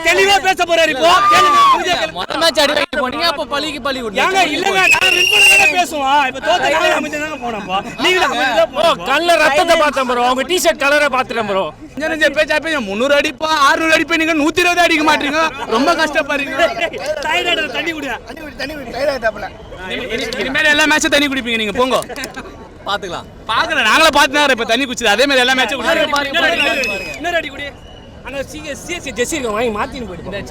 தெளிவா பேச போறாரு இப்போ. மொத மேட்ச் அடி வாங்கி போனீங்க, அப்ப பழிக்கு பழி விடுங்க. ஏங்க இல்லங்க, நான் வின் பண்ணவே பேசுவோம். இப்ப தோத்த நாங்க அமைஞ்சதாங்க போறோம்ப்பா. நீங்க கல்ல ரத்தத்தை பார்த்தேன் ப்ரோ, உங்க டி-ஷர்ட் கலரை பார்த்துட்டேன் ப்ரோ. கொஞ்சம் பேச்சா பேச 300 அடிப்பா 600 அடிப்பா, நீங்க 120 அடிக்க மாட்டீங்க. ரொம்ப கஷ்டப்படுறீங்க. டைரக்டா தண்ணி குடியா. இனிமேல் எல்லா மேட்சும் தண்ணி குடிப்பீங்க நீங்க, போங்க. பாத்துக்கலாம். பாக்கல நாங்களே பாத்துனாரு இப்ப தண்ணி குடிச்சது. அதே மாதிரி எல்லா மேட்சும் இன்னொரு அடி குடி. அங்க சிஎஸ்சி ஜெர்சி வாங்கி மாத்தின்னு போயிடு.